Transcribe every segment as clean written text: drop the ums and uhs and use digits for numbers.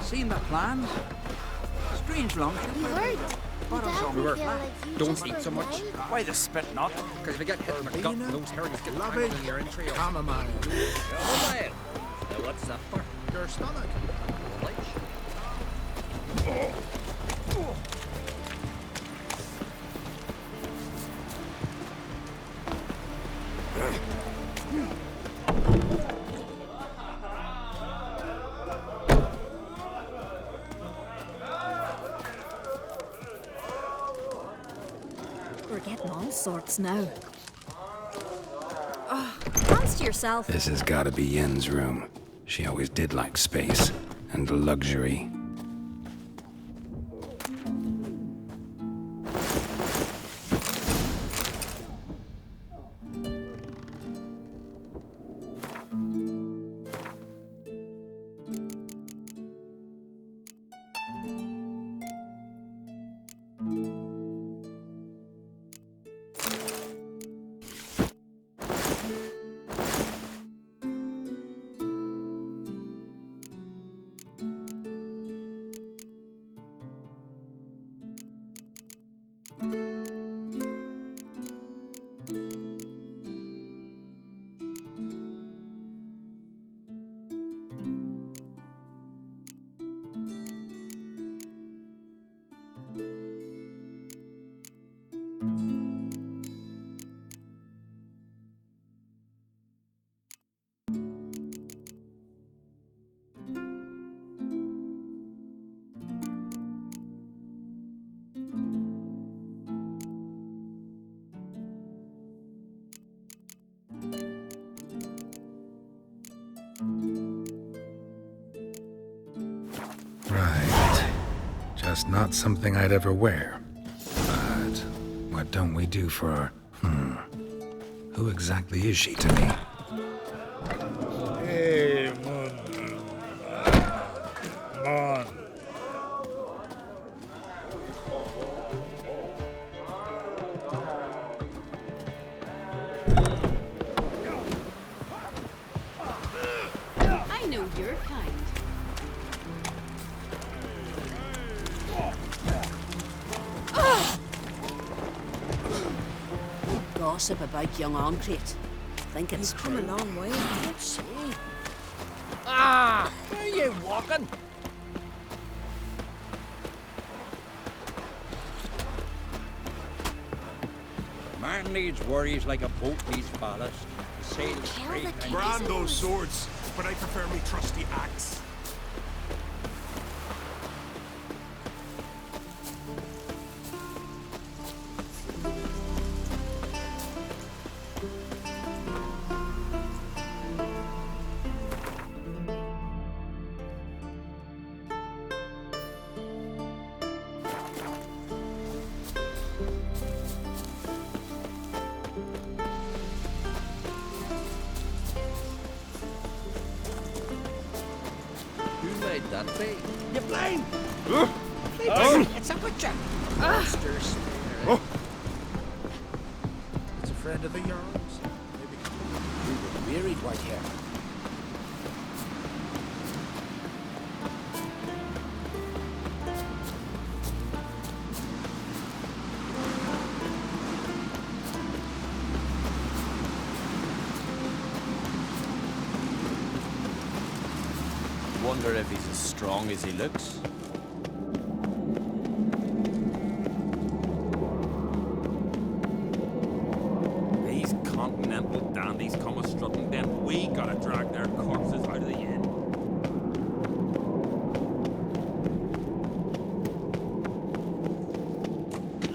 Seen the plans? Strange lunch. You heard? What Dad, else we on feel like you Don't just eat so much. forgot. Why the spit not? Because if you get hit in the gut, those herrings get tangled in your entrails. Chamomile. Oh, man. Now what's that for? Your stomach. We're getting all sorts now. Oh, hands to yourself. This has got to be Yen's room. She always did like space and luxury. Right. Just not something I'd ever wear. But what don't we do for our... Who exactly is she to me? Hey, man. I know your kind. Gossip about young Ancrate. Think it's You've come a long way. Let's see. Ah! Where are you walking? Man needs worries like a boat needs ballast. Sail Kill straight the and king. Brand those swords, but I prefer me trusty axe. Who made that be? You blind? It's a butcher. It's a friend of the Jarl's. We were wearied right here. Wonder if he's as strong as he looks. These continental dandies come a strutting, then we gotta drag their corpses out of the inn.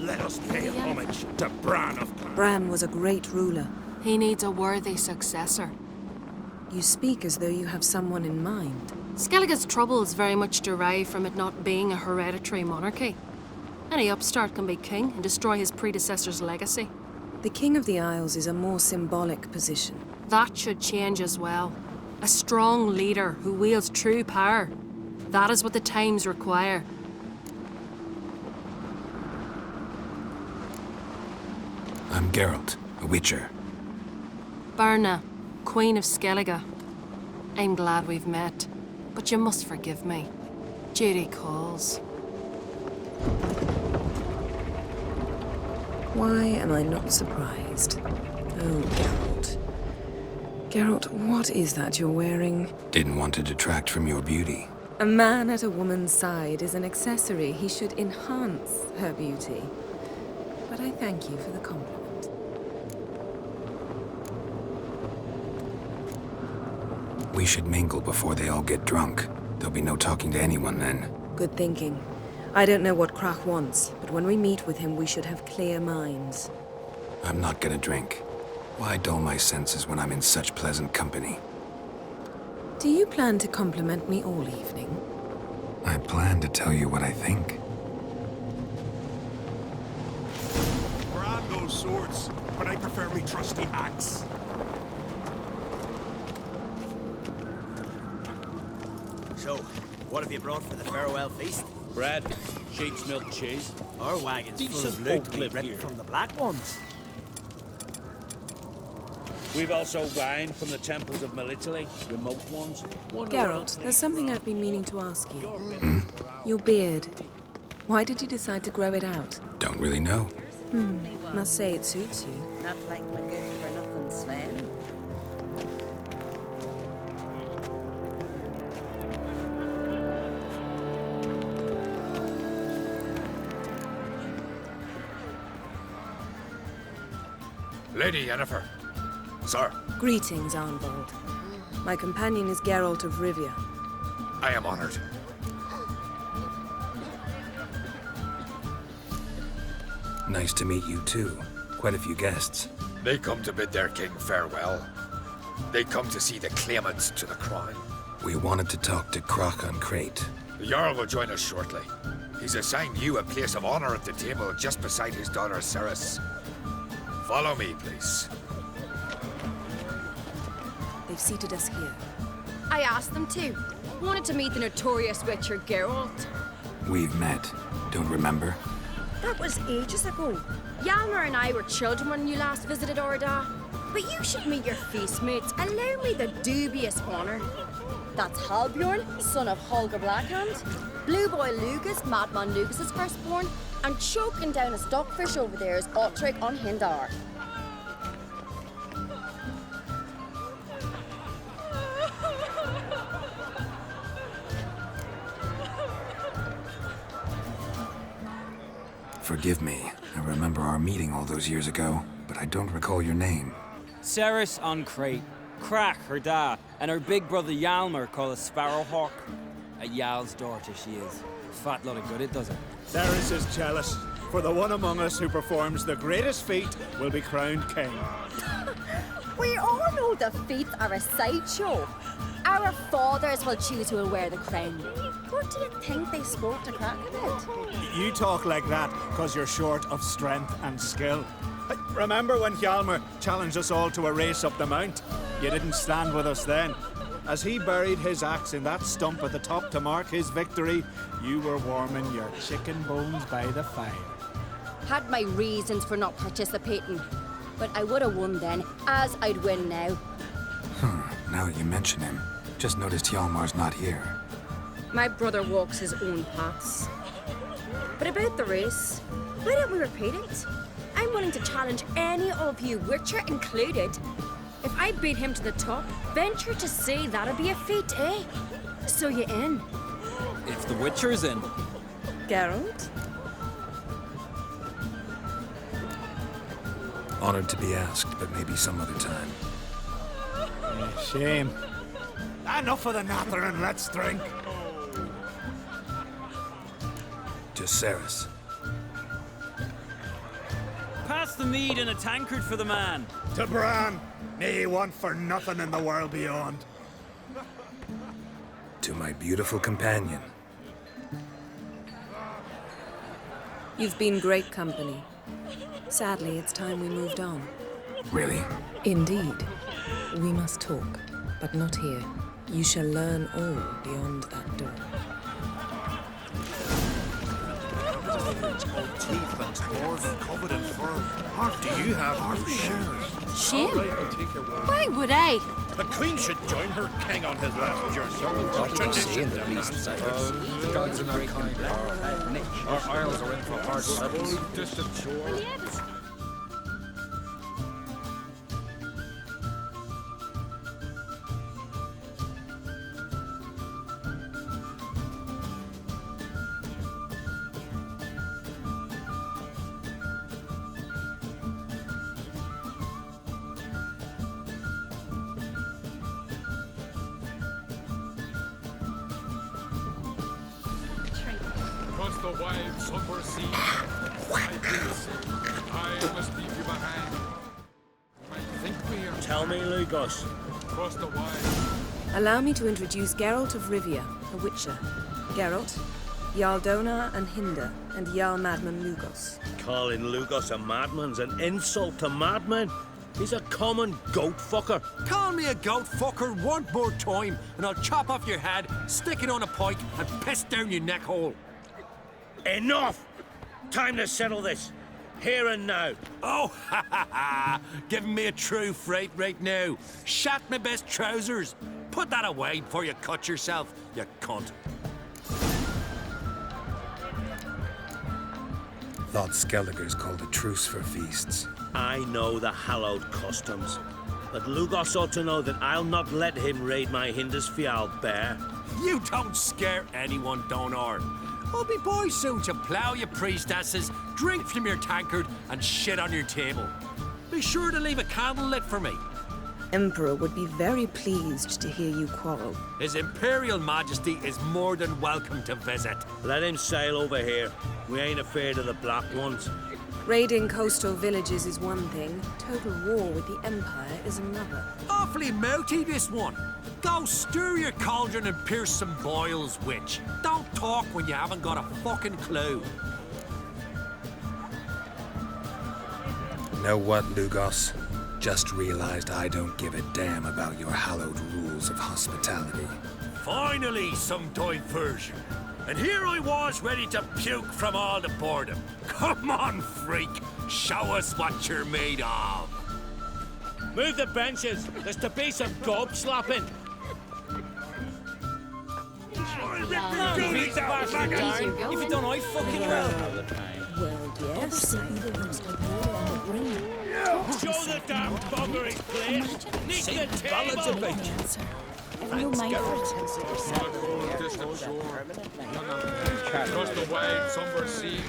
Let us pay homage to Bran of Clan. Bran was a great ruler. He needs a worthy successor. You speak as though you have someone in mind. Skellige's troubles very much derive from it not being a hereditary monarchy. Any upstart can be king and destroy his predecessor's legacy. The King of the Isles is a more symbolic position. That should change as well. A strong leader who wields true power. That is what the times require. I'm Geralt, a witcher. Berna, Queen of Skellige. I'm glad we've met, but you must forgive me. Duty calls. Why am I not surprised? Oh, Geralt. Geralt, what is that you're wearing? Didn't want to detract from your beauty. A man at a woman's side is an accessory. He should enhance her beauty. But I thank you for the compliment. We should mingle before they all get drunk. There'll be no talking to anyone then. Good thinking. I don't know what Krach wants, but when we meet with him, we should have clear minds. I'm not gonna drink. Why dull my senses when I'm in such pleasant company? Do you plan to compliment me all evening? I plan to tell you what I think. Brand those swords, but I prefer me trusty axe. So, what have you brought for the farewell feast? Bread, sheep's milk cheese. Our wagon's full Decent of loot folk we live ripped here. from the black ones. We've also wine from the temples of Melitele, remote ones. Geralt, there's something I've been meaning to ask you. Your beard. Why did you decide to grow it out? Don't really know. Must say it suits you. Not like my good for nothing, Sven. Lady Yennefer. Sir, Greetings, Arnvald. My companion is Geralt of Rivia. I am honored. Nice to meet you too. Quite a few guests. They come to bid their king farewell. They come to see the claimants to the crown. We wanted to talk to Krach on Crate. The Jarl will join us shortly. He's assigned you a place of honor at the table just beside his daughter Ceres. Follow me, please. They've seated us here. I asked them to. Wanted to meet the notorious Witcher Geralt. We've met. Don't remember? That was ages ago. Yalmer and I were children when you last visited Orda. But you should meet your feast mates. Allow me the dubious honor. That's Halbjorn, son of Holger Blackhand. Blue Boy Lugas, Madman Lugas's firstborn. And choking down a stockfish over there is Otric on Hindar. Forgive me. I remember our meeting all those years ago, but I don't recall your name. Ceres on Crate. Krach, her da, and her big brother Yalmer called a Sparrowhawk. A Jarl's daughter she is. Fat lot of good it does her. Ceres is jealous, for the one among us who performs the greatest feat will be crowned king. We all know the feats are a sideshow. Our fathers will choose who will wear the crown. What do you think they spoke to Crack about? You talk like that because you're short of strength and skill. Remember when Hjalmar challenged us all to a race up the mount? You didn't stand with us then. As he buried his axe in that stump at the top to mark his victory, you were warming your chicken bones by the fire. Had my reasons for not participating. But I would have won then, as I'd win now. Now that you mention him, just noticed Hjalmar's not here. My brother walks his own paths. But about the race, why don't we repeat it? I'm willing to challenge any of you, Witcher included. If I beat him to the top, venture to say that'd be a feat, eh? So you in? If the Witcher's in. Geralt? Honored to be asked, but maybe some other time. Shame. Enough of the nattering, let's drink. To Ceres. Pass the mead in a tankard for the man. To Bran, may he want for nothing in the world beyond. To my beautiful companion. You've been great company. Sadly, it's time we moved on. Really? Indeed. We must talk, but not here. You shall learn all beyond that door. Teeth and claws covered in fur. Hark, do you have harp shares? Shame. Why would I? The Queen should join her king on his last journey. What do you say in the beast side? The gods are not kind. Our isles are in for hard troubles. Distant shore. Across the wide, somber sea, I must leave you behind. I think we are. Tell me, Lugos. Across the wide. Allow me to introduce Geralt of Rivia, a witcher. Geralt, Jarl Donar and Hinder, and Jarl Madman Lugos. Calling Lugos a madman's an insult to madmen. He's a common goat fucker. Call me a goat fucker one more time, and I'll chop off your head, stick it on a pike, and piss down your neck hole. Enough! Time to settle this. Here and now. Oh, ha ha ha! Giving me a true fright right now. Shat my best trousers. Put that away before you cut yourself, you cunt. Thought Skelliger's called a truce for feasts. I know the hallowed customs, but Lugos ought to know that I'll not let him raid my Hindisfial bear. You don't scare anyone, Donar. I'll be boy soon to plough your priestesses, drink from your tankard, and shit on your table. Be sure to leave a candle lit for me. Emperor would be very pleased to hear you quarrel. His Imperial Majesty is more than welcome to visit. Let him sail over here. We ain't afraid of the black ones. Raiding coastal villages is one thing. Total war with the Empire is another. Awfully mouty, this one. Go stir your cauldron and pierce some boils, witch. Don't talk when you haven't got a fucking clue. Know what, Lugos? Just realized I don't give a damn about your hallowed rules of hospitality. Finally, some diversion. And here I was ready to puke from all the boredom. Come on, freak. Show us what you're made of. Move the benches. There's to be some gob slapping. Beat the bastard down. If you don't, I fucking will. Well, yes, I Show the damn bugger his place. Nick the table. Distant shore. Across the wide, somber sea.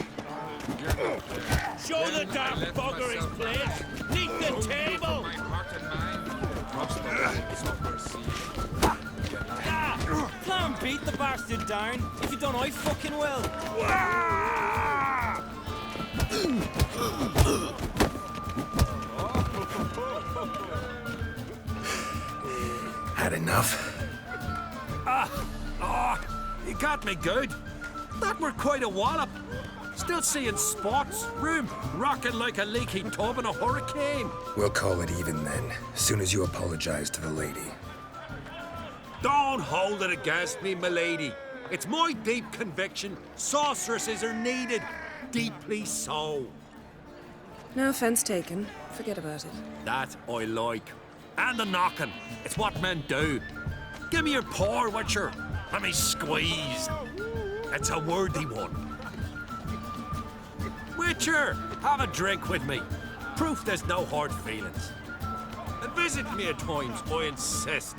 Show the damn bugger his place. Nick the table. My heart and mind. Across the wide, somber sea. Plan beat the bastard down. If you don't, I fucking will. Had enough? You got me good. That were quite a wallop. Still seeing spots, room rocking like a leaky tub in a hurricane. We'll call it even then, soon as you apologize to the lady. Don't hold it against me, milady. It's my deep conviction sorceresses are needed. Deeply so. No offense taken. Forget about it. That I like. And the knocking. It's what men do. Give me your paw, Witcher. Let me squeeze. It's a worthy one. Witcher, have a drink with me. Proof there's no hard feelings. And visit me at times, I insist.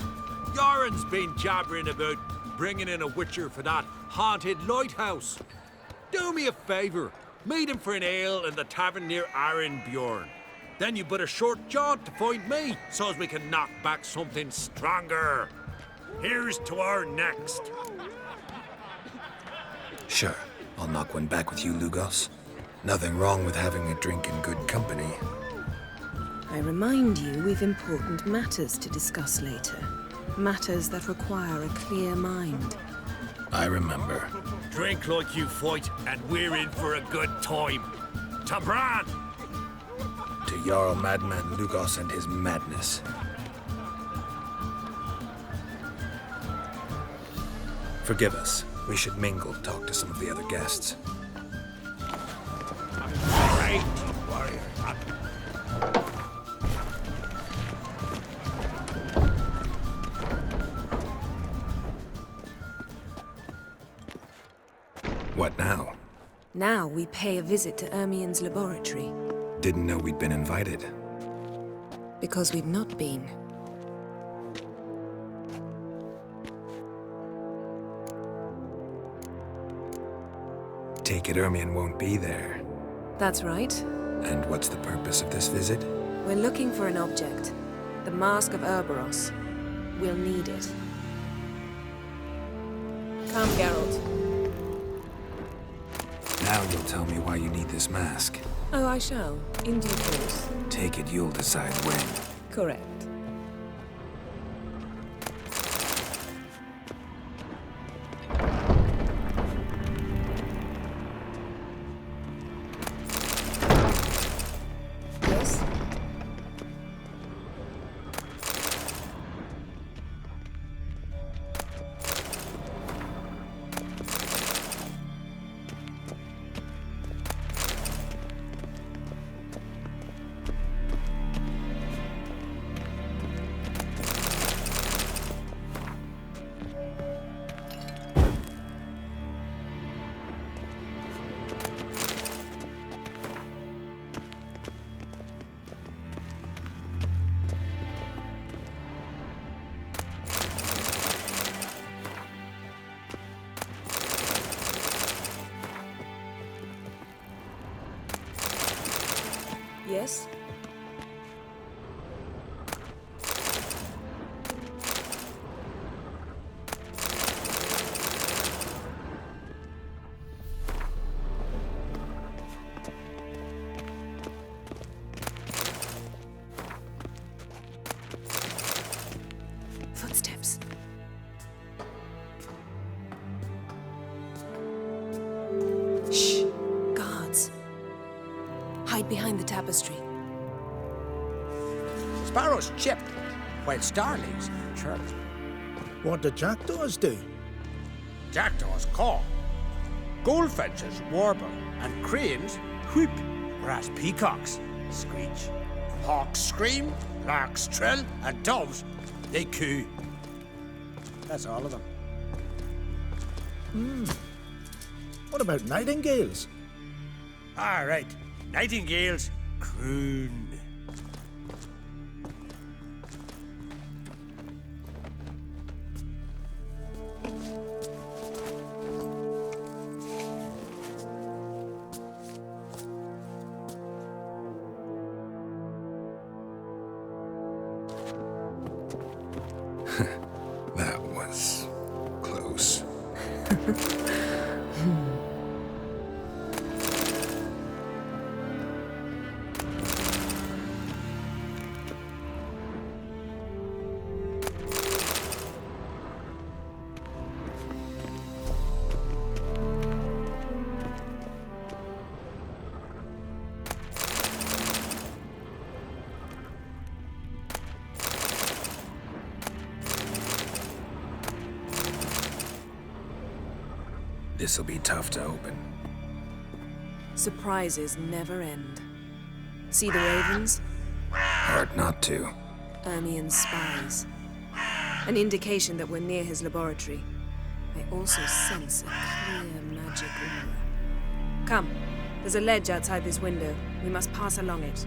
Yoren's been jabbering about bringing in a Witcher for that haunted lighthouse. Do me a favour. Meet him for an ale in the tavern near Arenbjorn. Then you but a short jaunt to find me, so as we can knock back something stronger. Here's to our next. Sure, I'll knock one back with you, Lugos. Nothing wrong with having a drink in good company. I remind you we've important matters to discuss later. Matters that require a clear mind. I remember. Drink like you fight, and we're in for a good time. To Bran! To Jarl Madman Lugos and his madness. Forgive us. We should mingle, talk to some of the other guests. Right, warrior. What now? Now we pay a visit to Ermien's laboratory. Didn't know we'd been invited. Because we've not been. Take it Ermien won't be there. That's right. And what's the purpose of this visit? We're looking for an object. The Mask of Urboros. We'll need it. Come, Geralt. Now you'll tell me why you need this mask. Oh, I shall. In due course. Take it you'll decide when. Correct. Yes? Yes? Footsteps. Shh. Guards. Hide behind the tapestry. Sparrows chip, while starlings chirp. What do jackdaws do? Jackdaws caw. Goldfinches warble, and cranes whoop, whereas peacocks screech. Hawks scream, larks trill, and doves, they coo. That's all of them. What about nightingales? All right, nightingales croon. That was close. This'll be tough to open. Surprises never end. See the ravens? Hard not to. Ermien's spies. An indication that we're near his laboratory. I also sense a clear magic aura. Come, there's a ledge outside this window. We must pass along it.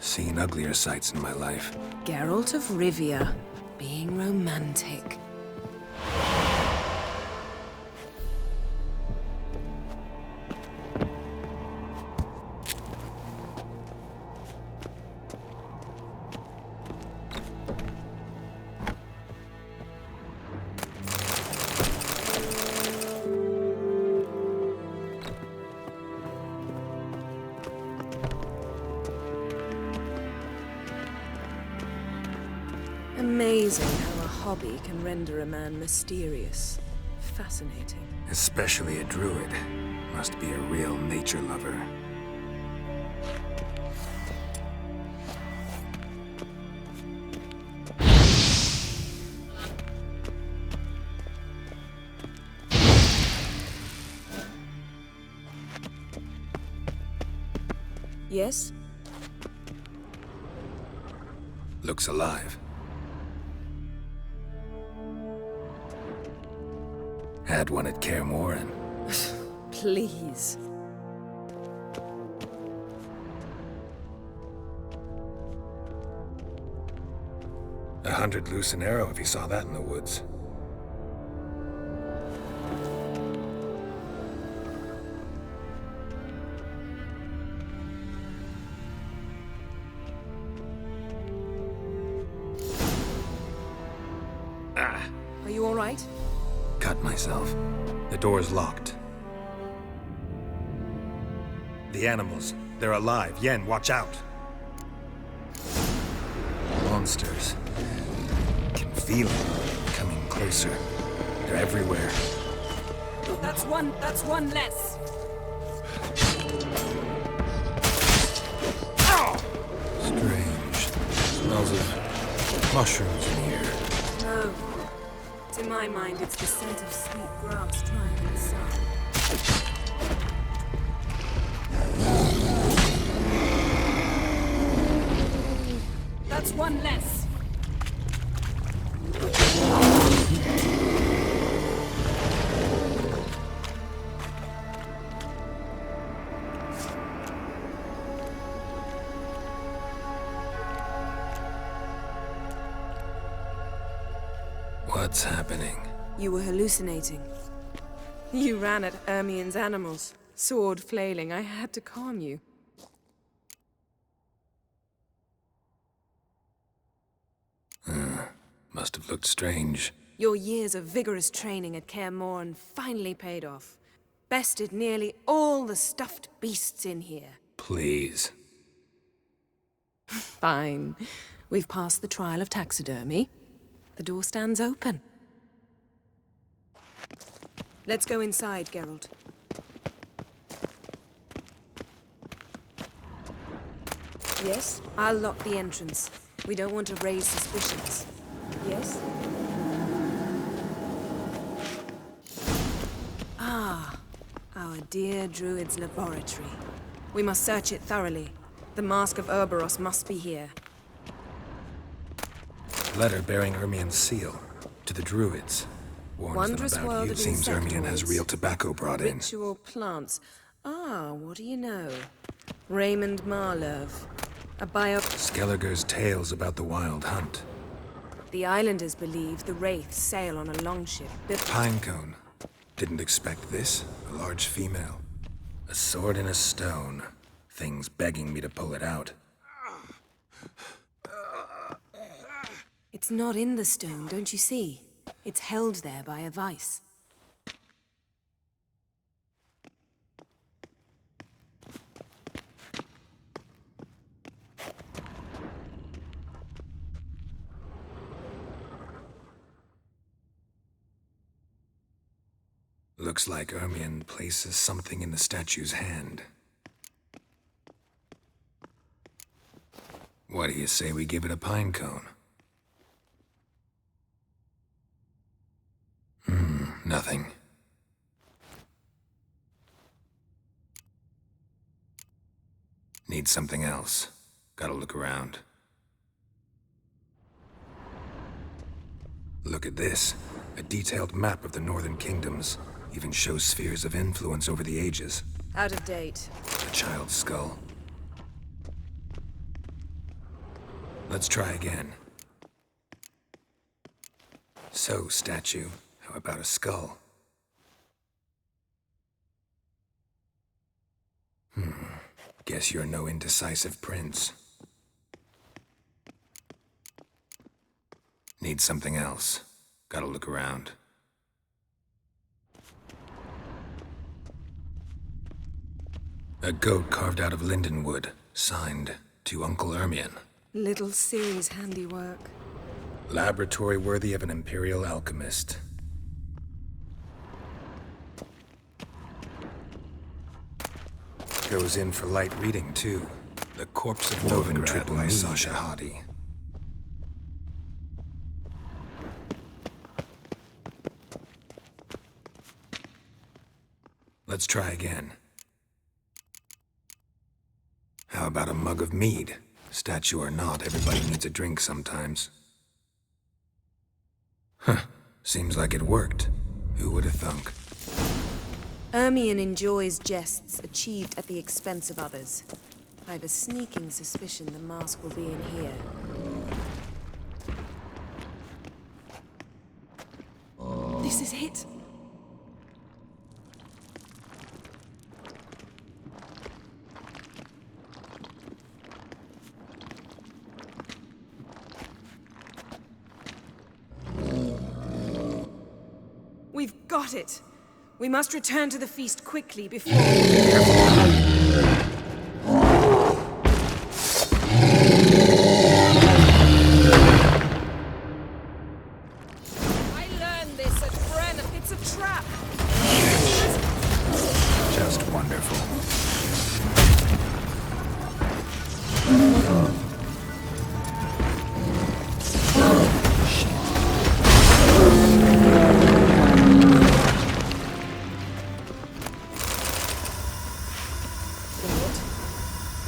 Seen uglier sights in my life. Geralt of Rivia, being romantic. Amazing how a hobby can render a man mysterious. Fascinating. Especially a druid. Must be a real nature lover. Yes? Looks alive. Had one at Kaer Morhen. Please. $100 loose an arrow if you saw that in the woods. Are you all right? Cut myself. The door's locked. The animals, they're alive. Yen, watch out. Monsters. Can feel them coming closer. They're everywhere. That's one less. Strange. Smells of mushrooms in here. No. To my mind, it's the scent of sweet grass drying in the sun. That's one less. What's happening? You were hallucinating. You ran at Ermien's animals, sword flailing. I had to calm you. Must have looked strange. Your years of vigorous training at Kaer Morhen finally paid off. Bested nearly all the stuffed beasts in here. Please. Fine. We've passed the trial of taxidermy. The door stands open. Let's go inside, Geralt. Yes? I'll lock the entrance. We don't want to raise suspicions. Yes? Ah, our dear druid's laboratory. We must search it thoroughly. The Mask of Urboros must be here. Letter bearing Ermien's seal. To the druids. Warns Wondrous them about world you. of Seems Ermien has insectoids. real tobacco brought in. Ritual plants. Ah, what do you know? Raymond Marlove. A bio... Skelliger's tales about the wild hunt. The islanders believe the wraiths sail on a longship built... Pinecone. Didn't expect this. A large female. A sword in a stone. Things begging me to pull it out. It's not in the stone, don't you see? It's held there by a vice. Looks like Ermien places something in the statue's hand. What do you say we give it a pine cone? Nothing. Need something else. Gotta look around. Look at this. A detailed map of the northern kingdoms. Even shows spheres of influence over the ages. Out of date. A child's skull. Let's try again. So, statue, how about a skull? Guess you're no indecisive prince. Need something else. Gotta look around. A goat carved out of linden wood, signed to Uncle Ermien. Little Ciri's handiwork. Laboratory worthy of an imperial alchemist. Goes in for light reading, too. The corpse of Woven triple by Sasha Hadi. Let's try again. How about a mug of mead? Statue or not, everybody needs a drink sometimes. Huh. Seems like it worked. Who would have thunk? Ermion enjoys jests achieved at the expense of others. I have a sneaking suspicion the mask will be in here. This is it. We've got it. We must return to the feast quickly before... I learned this at Brennan. It's a trap. Just wonderful.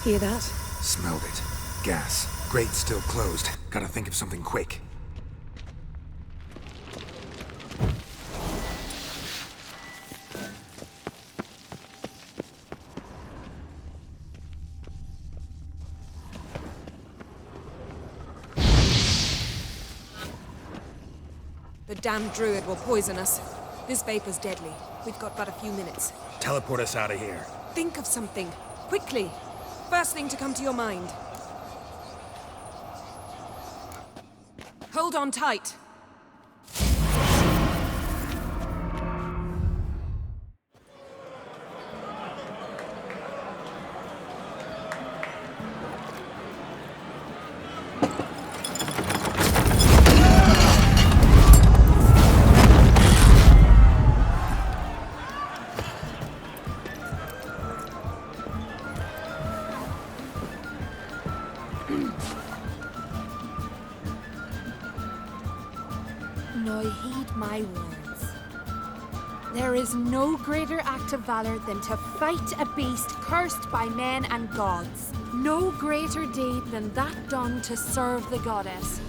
Hear that? Smelled it. Gas. Grate still closed. Gotta think of something quick. The damned druid will poison us. This vapor's deadly. We've got but a few minutes. Teleport us out of here. Think of something. Quickly. First thing to come to your mind. Hold on tight. Now heed my words. There is no greater act of valor than to fight a beast cursed by men and gods. No greater deed than that done to serve the goddess.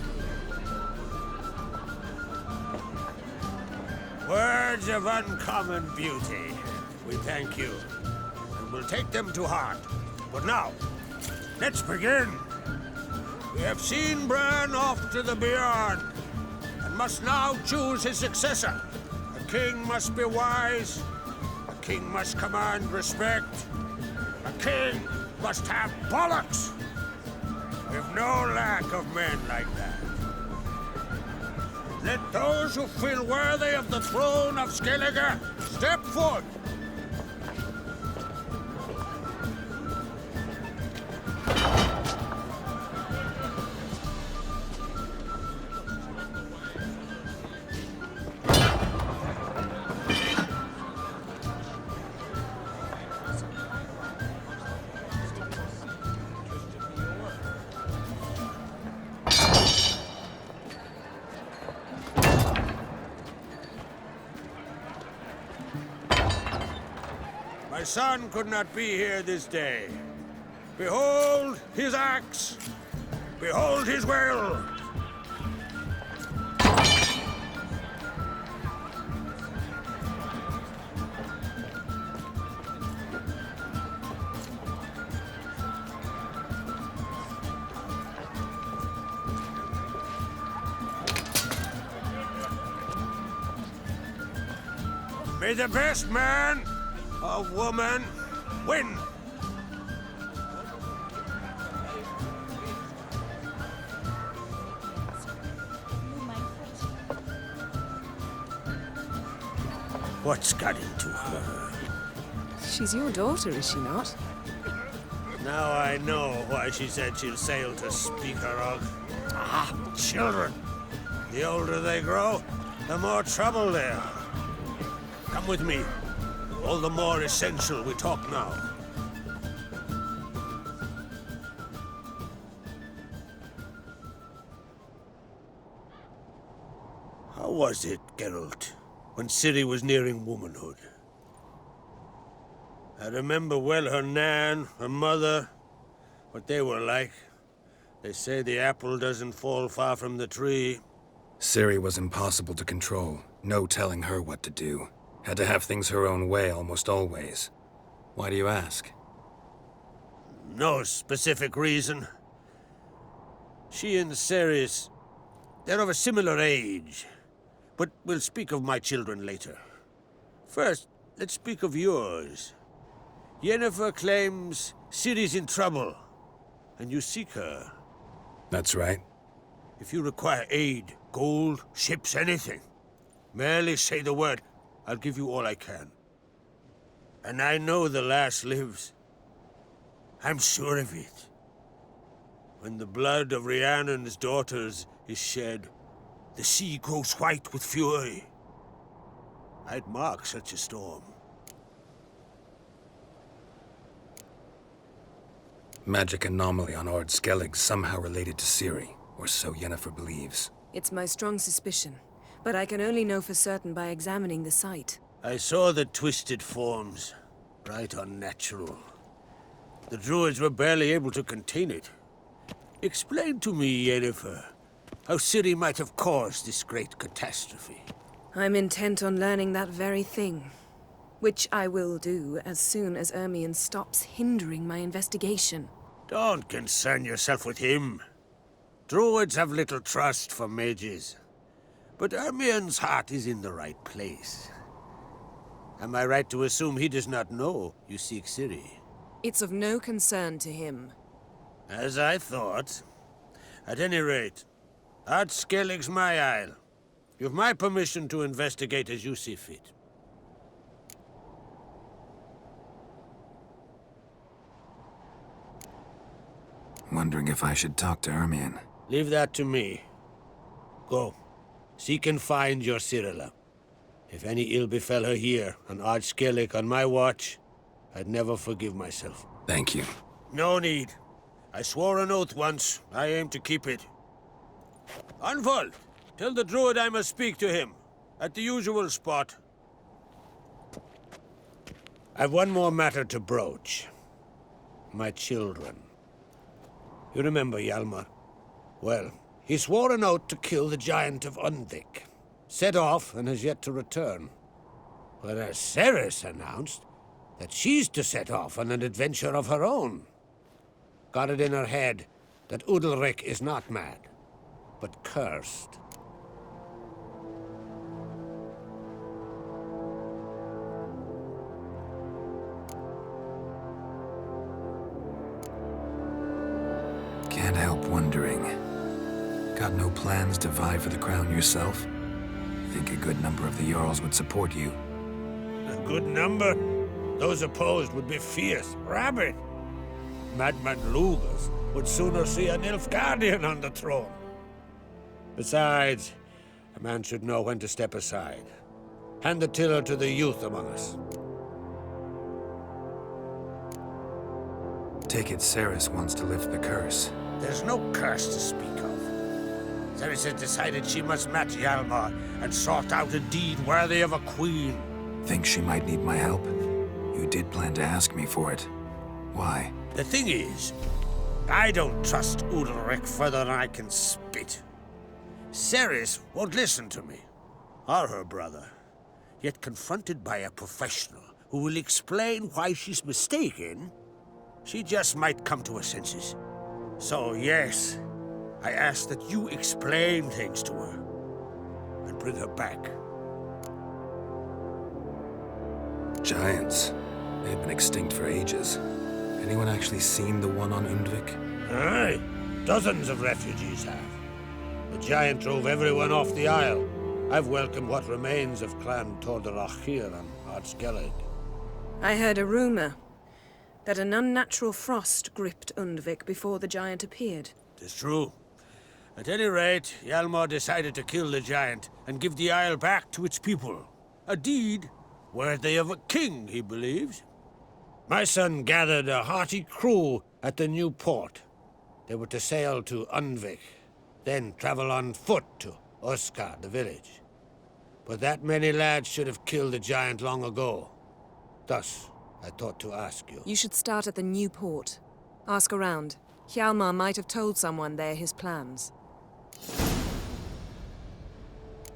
Words of uncommon beauty. We thank you, and we'll take them to heart. But now, let's begin. We have seen Bran off to the beyond, and must now choose his successor. A king must be wise. A king must command respect. A king must have bollocks. We've no lack of men like that. Let those who feel worthy of the throne of Skellige step forth. My son could not be here this day. Behold his axe. Behold his will. May the best man or woman win. What's got into her? She's your daughter, is she not? Now I know why she said she'll sail to Speakerog. Ah, children. The older they grow, the more trouble they are. Come with me. All the more essential we talk now. How was it, Geralt, when Ciri was nearing womanhood? I remember well her nan, her mother, what they were like. They say the apple doesn't fall far from the tree. Ciri was impossible to control. No telling her what to do. Had to have things her own way almost always. Why do you ask? No specific reason. She and Ceres, they're of a similar age. But we'll speak of my children later. First, let's speak of yours. Yennefer claims Ciri's in trouble, and you seek her. That's right. If you require aid, gold, ships, anything, merely say the word. I'll give you all I can. And I know the lass lives. I'm sure of it. When the blood of Rhiannon's daughters is shed, the sea grows white with fury. I'd mark such a storm. Magic anomaly on Ard Skellig somehow related to Ciri, or so Yennefer believes. It's my strong suspicion, but I can only know for certain by examining the site. I saw the twisted forms. Right unnatural. The druids were barely able to contain it. Explain to me, Yennefer, how Ciri might have caused this great catastrophe. I'm intent on learning that very thing, which I will do as soon as Ermion stops hindering my investigation. Don't concern yourself with him. Druids have little trust for mages. But Ermion's heart is in the right place. Am I right to assume he does not know you seek Ciri? It's of no concern to him. As I thought. At any rate, Ard Skellig's my isle. You've my permission to investigate as you see fit. Wondering if I should talk to Ermion. Leave that to me. Go. Seek and find your Cirilla. If any ill befell her here, on Ard Skellig on my watch, I'd never forgive myself. Thank you. No need. I swore an oath once. I aim to keep it. Unfold! Tell the druid I must speak to him. At the usual spot. I've one more matter to broach. My children. You remember Hjalmar? Well, he swore an oath to kill the Giant of Undvik. Set off and has yet to return. Whereas Ceres announced that she's to set off on an adventure of her own. Got it in her head that Udalric is not mad, but cursed. Can't help wondering. Got no plans to vie for the crown yourself? Think a good number of the Jarls would support you. A good number? Those opposed would be fierce, rabid. Madman Lugas would sooner see an Nilfgaardian on the throne. Besides, a man should know when to step aside. Hand the tiller to the youth among us. Take it Ceres wants to lift the curse. There's no curse to speak of. Ceres has decided she must match Hjalmar and sought out a deed worthy of a queen. Think she might need my help? You did plan to ask me for it. Why? The thing is, I don't trust Udalric further than I can spit. Ceres won't listen to me, or her brother. Yet confronted by a professional who will explain why she's mistaken, she just might come to her senses. So yes, I ask that you explain things to her and bring her back. Giants. They've been extinct for ages. Anyone actually seen the one on Undvik? Aye, dozens of refugees have. The giant drove everyone off the isle. I've welcomed what remains of Clan Tordarach here on Ard Skellig. I heard a rumor that an unnatural frost gripped Undvik before the giant appeared. It's true. At any rate, Hjalmar decided to kill the giant and give the isle back to its people. A deed worthy of a king, he believes. My son gathered a hearty crew at the new port. They were to sail to Undvik, then travel on foot to Oskar, the village. But that many lads should have killed the giant long ago. Thus, I thought to ask you. You should start at the new port. Ask around. Hjalmar might have told someone there his plans.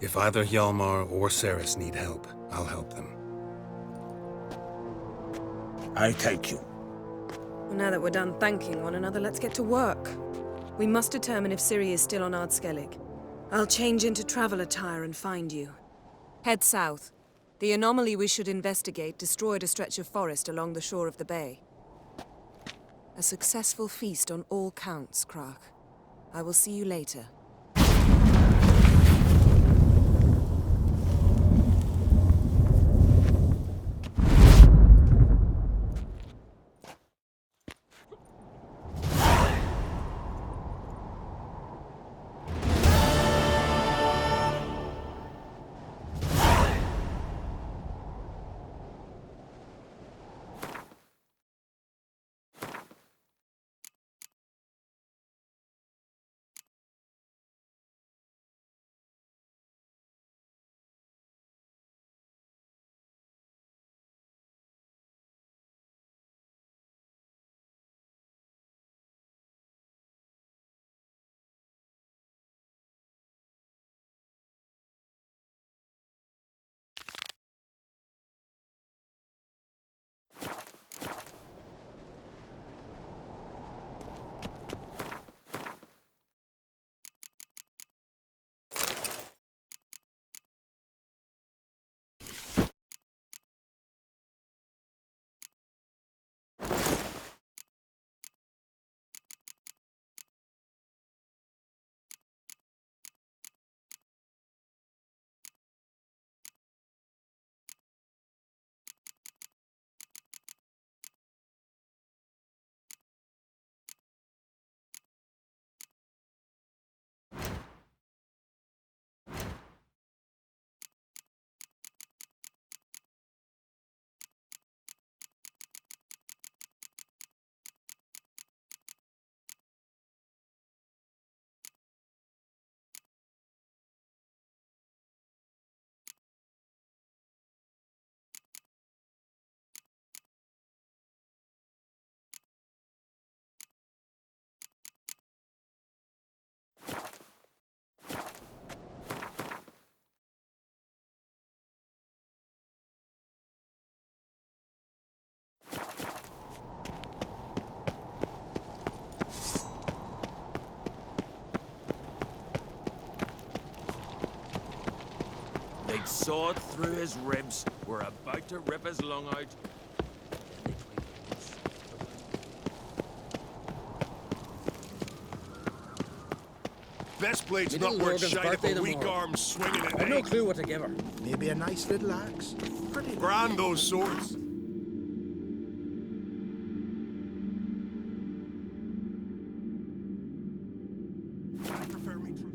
If either Hjalmar or Ceres need help, I'll help them. I thank you. Well, now that we're done thanking one another, let's get to work. We must determine if Ciri is still on Ardskellig. I'll change into travel attire and find you. Head south. The anomaly we should investigate destroyed a stretch of forest along the shore of the bay. A successful feast on all counts, Krach. I will see you later. They'd sawed through his ribs. We're about to rip his lung out. Best blade's Little not worth Morgan's shite if birthday a weak tomorrow. arm swinging it. I've no clue what to give her. Maybe a nice little axe. Pretty Brand those swords. I prefer me to...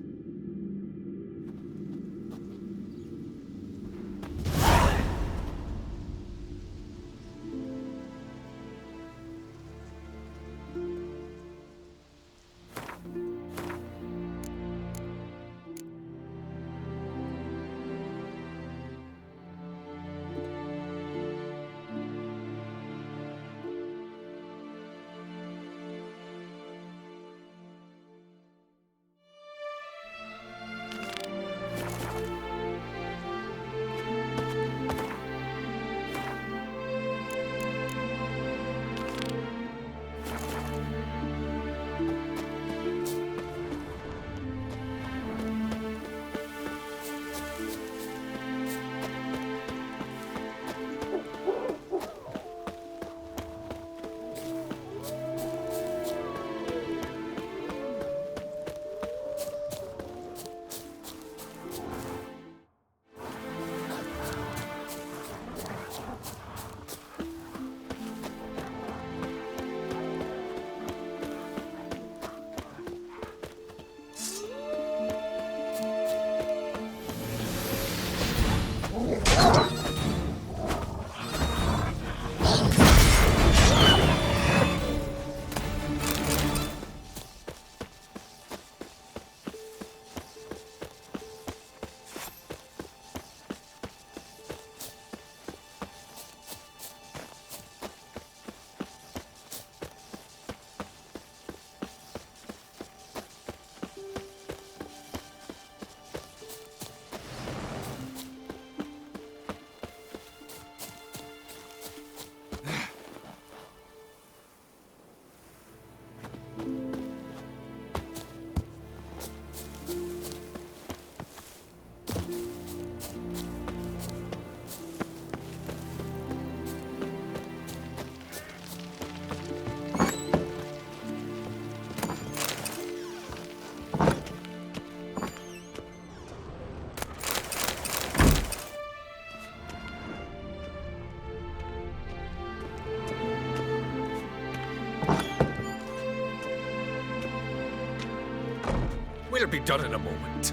We'll be done in a moment.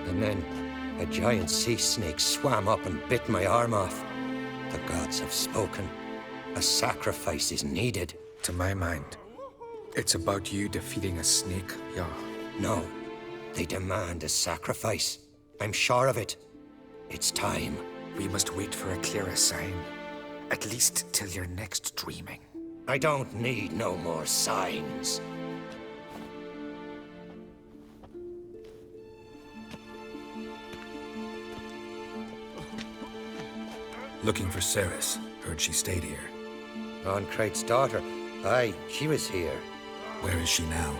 And then a giant sea snake swam up and bit my arm off. The gods have spoken. A sacrifice is needed. To my mind, it's about you defeating a snake, yeah. No, they demand a sacrifice. I'm sure of it. It's time. We must wait for a clearer sign. At least till your next dreaming. I don't need no more signs. Looking for Ceres. Heard she stayed here. Crate's daughter. Aye, she was here. Where is she now?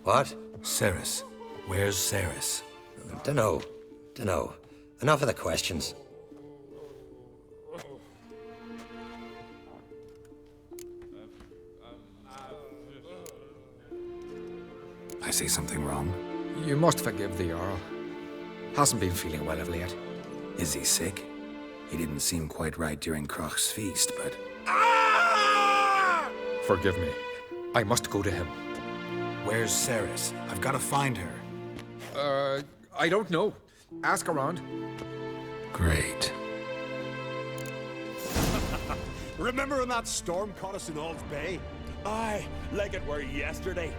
What? Ceres. Where's Ceres? Dunno. Enough of the questions. I say something wrong? You must forgive the Jarl. Hasn't been feeling well of late. Is he sick? He didn't seem quite right during Kroch's feast, but... Forgive me. I must go to him. Where's Ceres? I've got to find her. I don't know. Ask around. Great. Remember when that storm caught us in Ald's Bay? Aye, like it were yesterday.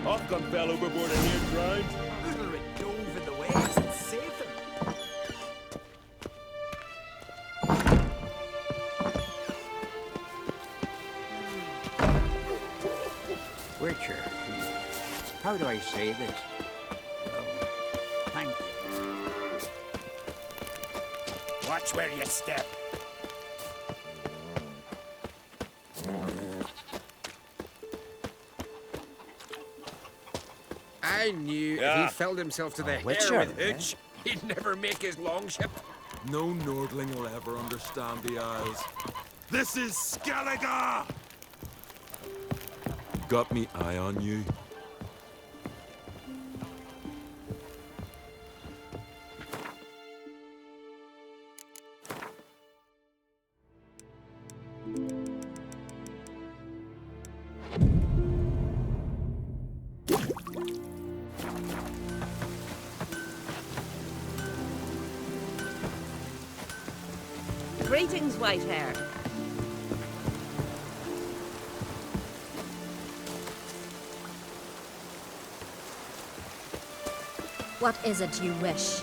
Ofcom fell overboard and near drowned. Little dove in the waves and saved him. Witcher. How do I say this? Thank you. Watch where you step. I knew if he felled himself to the hair with Hooch, he'd never make his longship. No Nordling will ever understand the Isles. This is Skellige! Got me eye on you. Greetings, white hair. What is it you wish?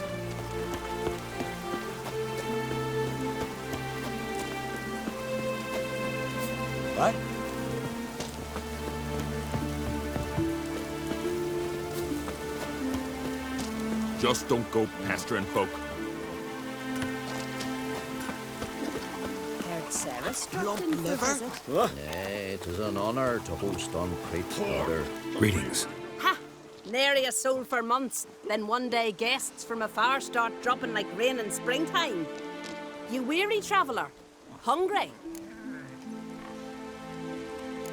What? Just don't go pestering folk. Heard Ceres dropped in for a visit. Nay, it is an honor to host on Crate's daughter. Greetings. Ha! Nary a soul for months. Then one day guests from afar start dropping like rain in springtime. You weary traveller? Hungry?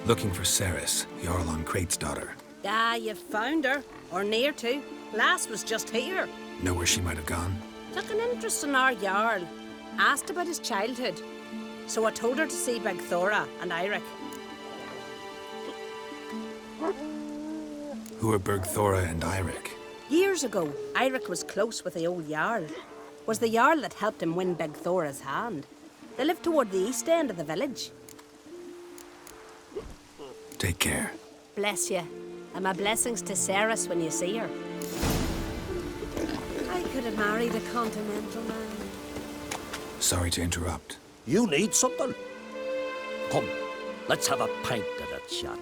Looking for Ceres, Jarl on Crate's daughter. Ah, you found her. Or near to. Last was just here. Know where she might have gone? Took an interest in our Jarl. Asked about his childhood. So I told her to see Beg Thora and Eirik. Who are Bergthora and Eirik? Years ago, Eirik was close with the old Jarl. Was the Jarl that helped him win Beg Thora's hand. They lived toward the east end of the village. Take care. Bless you. And my blessings to Ceres when you see her. I could have married a continental man. Sorry to interrupt. You need something? Come, let's have a pint at that shot.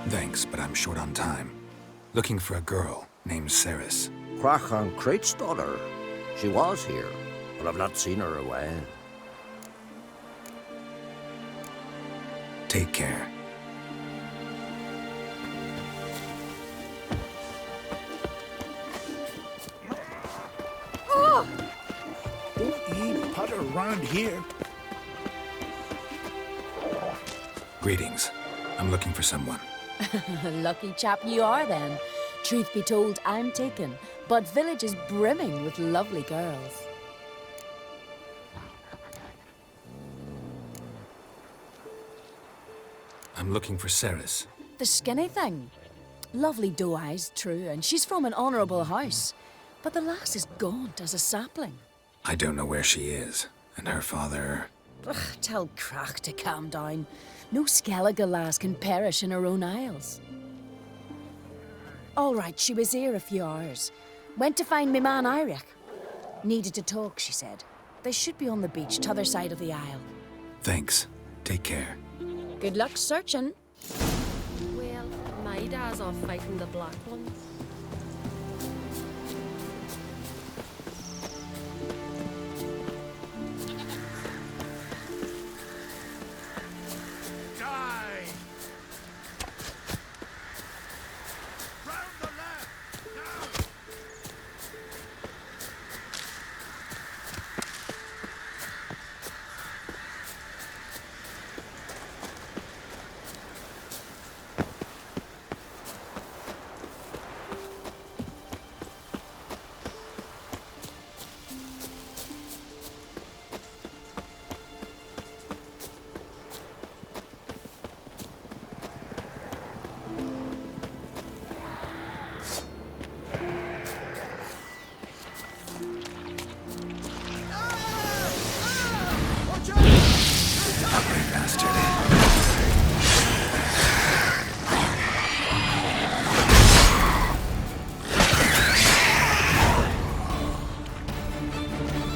Thanks, but I'm short on time. Looking for a girl named Ceres. Crach on Crate's daughter. She was here, but I've not seen her away. Take care. Don't ye putter around here. Greetings. I'm looking for someone. Lucky chap you are then. Truth be told, I'm taken, but village is brimming with lovely girls. I'm looking for Ceres. The skinny thing. Lovely doe eyes, true, and she's from an honourable house. But the lass is gaunt as a sapling. I don't know where she is, and her father... Ugh, tell Crach to calm down. No Skellige lass can perish in her own isles. All right, she was here a few hours. Went to find me man Iric. Needed to talk, she said. They should be on the beach, t'other side of the isle. Thanks. Take care. Good luck searching. Well, my dad's off fighting the black ones. Die! Round the left! Now!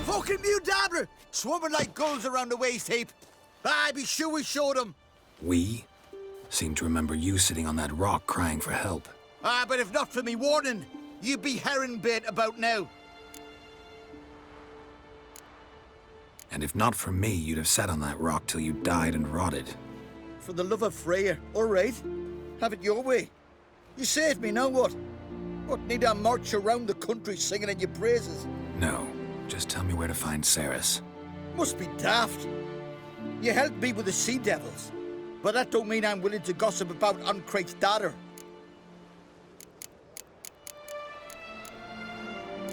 Fucking mute dabbler! Swarming like gulls around the waist heap. I be sure we showed them. We? Seem to remember you sitting on that rock crying for help. But if not for me warning, you'd be herring bait about now. And if not for me, you'd have sat on that rock till you died and rotted. For the love of Freya, all right. Have it your way. You saved me, now what? What, need I march around the country singing in your praises? No, just tell me where to find Ceres. Must be daft. You helped me with the sea devils, but that don't mean I'm willing to gossip about Uncrate's daughter.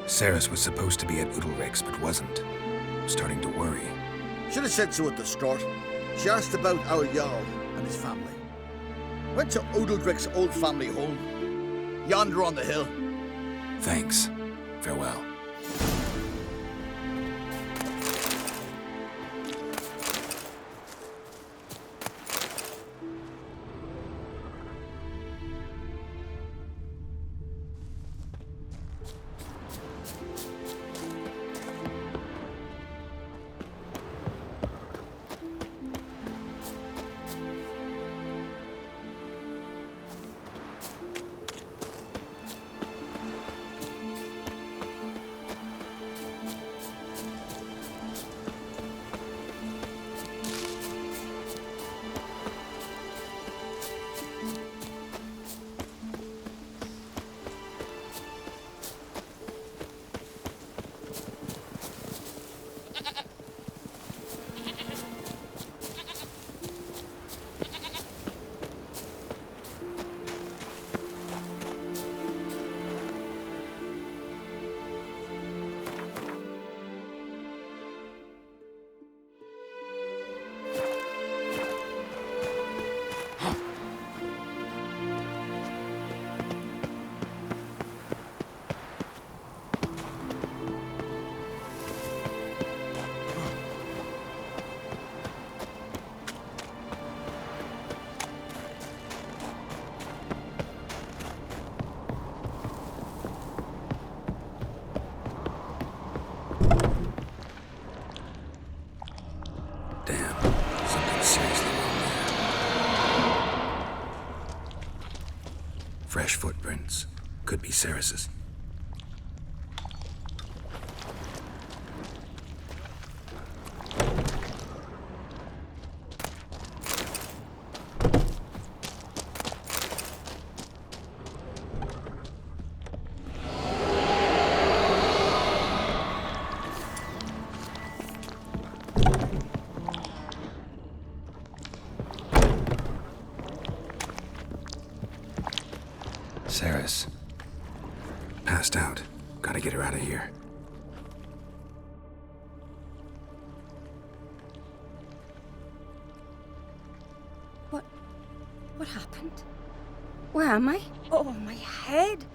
Ceres was supposed to be at Udalric's, but wasn't. I'm starting to worry. Should have said so at the start. She asked about our Jarl and his family. Went to Udalric's old family home. Yonder on the hill. Thanks. Farewell. Fresh footprints. Could be Ceres's. Ceres. Passed out. Gotta get her out of here. what happened? Where am I? Oh, my head.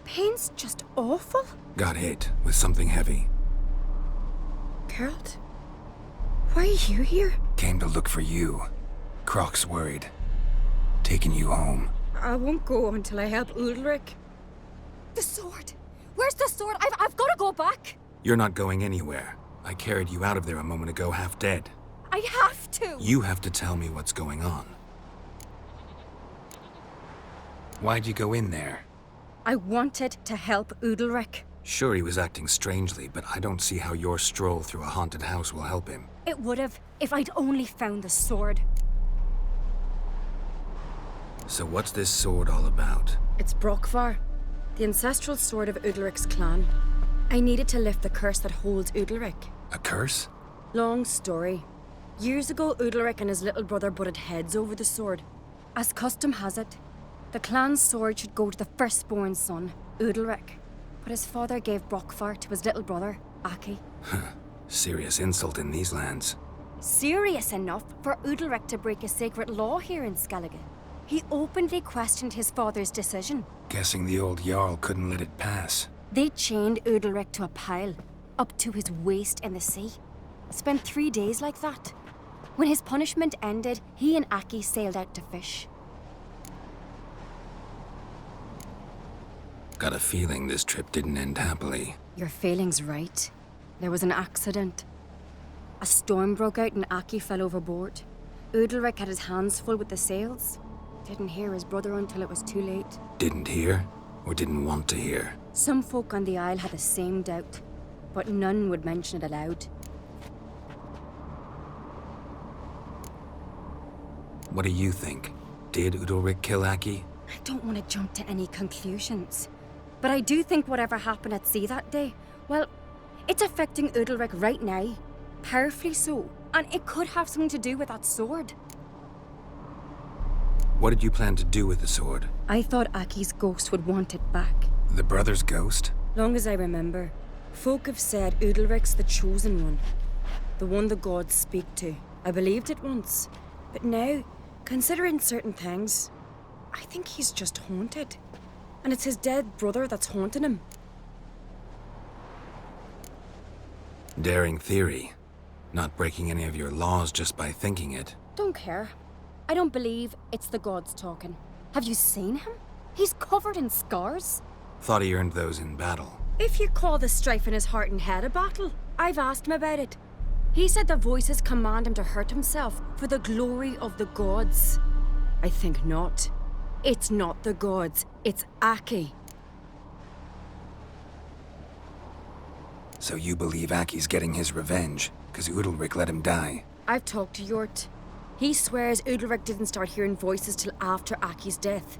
Pain's just awful. Got hit with something heavy. Geralt? Why are you here? Came to look for you. Croc's worried. Taking you home. I won't go until I help Ulrich. The sword! Where's the sword? I've got to go back! You're not going anywhere. I carried you out of there a moment ago, half dead. I have to! You have to tell me what's going on. Why'd you go in there? I wanted to help Ulrich. Sure, he was acting strangely, but I don't see how your stroll through a haunted house will help him. It would have, if I'd only found the sword. So what's this sword all about? It's Brockvar, the ancestral sword of Udalric's clan. I needed to lift the curse that holds Udalric. A curse? Long story. Years ago, Udalric and his little brother butted heads over the sword. As custom has it, the clan's sword should go to the firstborn son, Udalric. But his father gave Brockvar to his little brother, Aki. Serious insult in these lands. Serious enough for Udalric to break a sacred law here in Skellige. He openly questioned his father's decision. Guessing the old Jarl couldn't let it pass. They chained Udalric to a pile, up to his waist in the sea. Spent 3 days like that. When his punishment ended, he and Aki sailed out to fish. Got a feeling this trip didn't end happily. Your feeling's right. There was an accident. A storm broke out and Aki fell overboard. Udalric had his hands full with the sails. Didn't hear his brother until it was too late. Didn't hear? Or didn't want to hear? Some folk on the Isle had the same doubt, but none would mention it aloud. What do you think? Did Udalric kill Aki? I don't want to jump to any conclusions. But I do think whatever happened at sea that day, well, it's affecting Udalric right now. Powerfully so. And it could have something to do with that sword. What did you plan to do with the sword? I thought Aki's ghost would want it back. The brother's ghost? Long as I remember, folk have said Udalric's the chosen one. The one the gods speak to. I believed it once. But now, considering certain things, I think he's just haunted. And it's his dead brother that's haunting him. Daring theory. Not breaking any of your laws just by thinking it. Don't care. I don't believe it's the gods talking. Have you seen him? He's covered in scars. Thought he earned those in battle. If you call the strife in his heart and head a battle, I've asked him about it. He said the voices command him to hurt himself for the glory of the gods. I think not. It's not the gods, it's Aki. So you believe Aki's getting his revenge, because Udalric let him die? I've talked to Yort. He swears Udalric didn't start hearing voices till after Aki's death.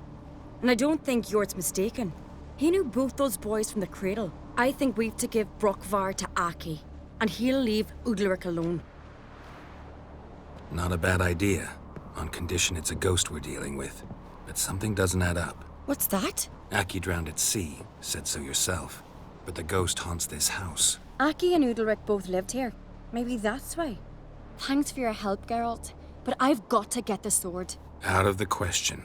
And I don't think Yort's mistaken. He knew both those boys from the cradle. I think we've to give Brockvar to Aki, and he'll leave Udalric alone. Not a bad idea, on condition it's a ghost we're dealing with. But something doesn't add up. What's that? Aki drowned at sea, said so yourself. But the ghost haunts this house. Aki and Udalric both lived here. Maybe that's why. Thanks for your help, Geralt. But I've got to get the sword. Out of the question.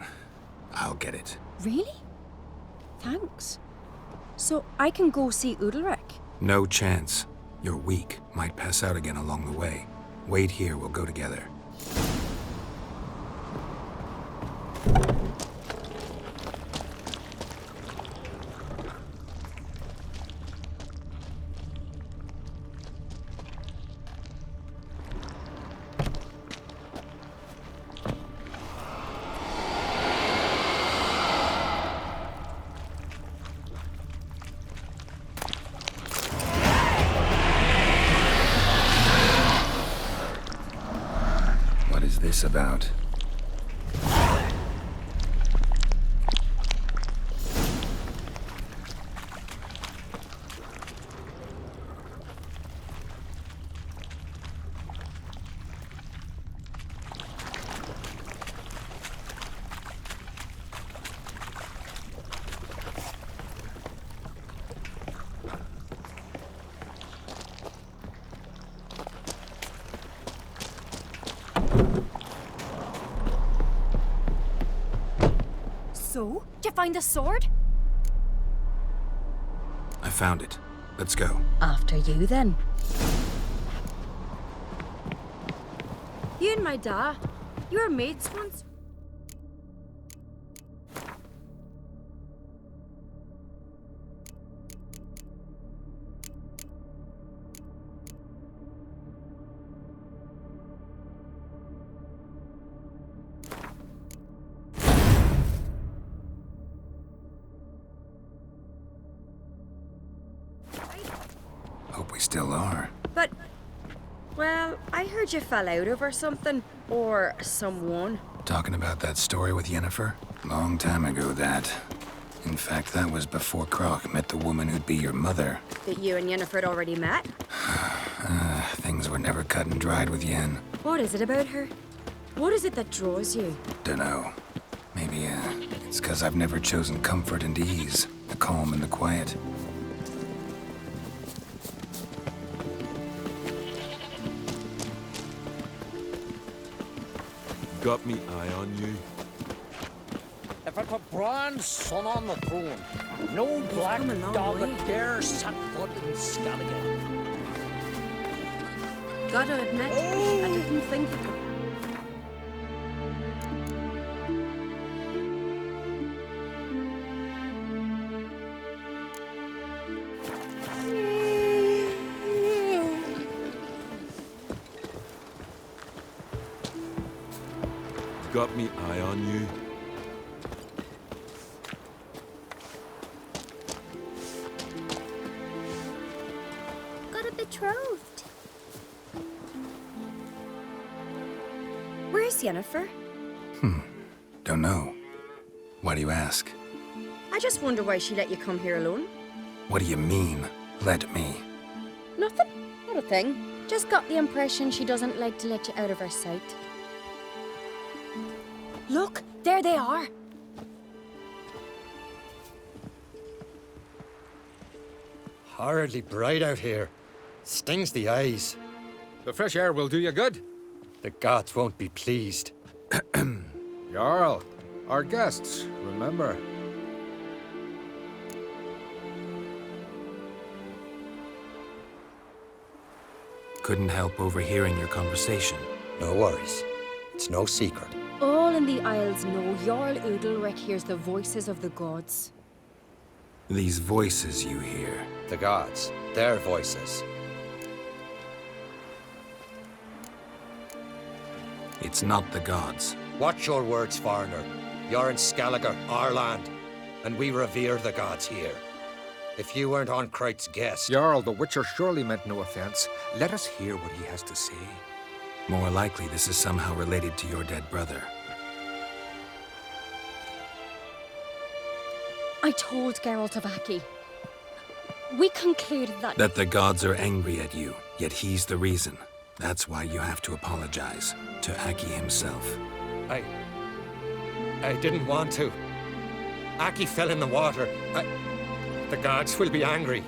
I'll get it. Really? Thanks. So I can go see Udalric? No chance. You're weak. Might pass out again along the way. Wait here, we'll go together. What is this about? So? Did you find the sword? I found it. Let's go. After you, then. You and my dad, you were mates once. Hope we still are. But, well, I heard you fell out over something. Or someone. Talking about that story with Yennefer? Long time ago, that. In fact, that was before Croc met the woman who'd be your mother. That you and Yennefer had already met? Things were never cut and dried with Yen. What is it about her? What is it that draws you? Dunno. Maybe, it's 'cause I've never chosen comfort and ease. The calm and the quiet. Got me eye on you. If I put Bran's son on the throne, no black dog would dare set foot in Skellige. Gotta admit, I didn't think of it. Got me eye on you. Got a betrothed. Where's Yennefer? Don't know. Why do you ask? I just wonder why she let you come here alone. What do you mean, let me? Nothing. Not a thing. Just got the impression she doesn't like to let you out of her sight. Look, there they are. Horridly bright out here. Stings the eyes. The fresh air will do you good. The gods won't be pleased. Jarl, our guests, remember. Couldn't help overhearing your conversation. No worries. It's no secret. All in the Isles know Jarl Udalric hears the voices of the gods. These voices you hear. The gods. Their voices. It's not the gods. Watch your words, foreigner. You're in Skellige, our land, and we revere the gods here. If you weren't on Kright's guest... Jarl, the Witcher surely meant no offense. Let us hear what he has to say. More likely this is somehow related to your dead brother. I told Geralt of Aki. We concluded that... That the gods are angry at you, yet he's the reason. That's why you have to apologize. To Aki himself. I didn't want to. Aki fell in the water. The gods will be angry.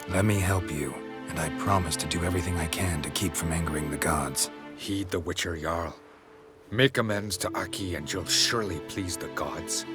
Let me help you, and I promise to do everything I can to keep from angering the gods. Heed the Witcher, Jarl. Make amends to Aki and you'll surely please the gods.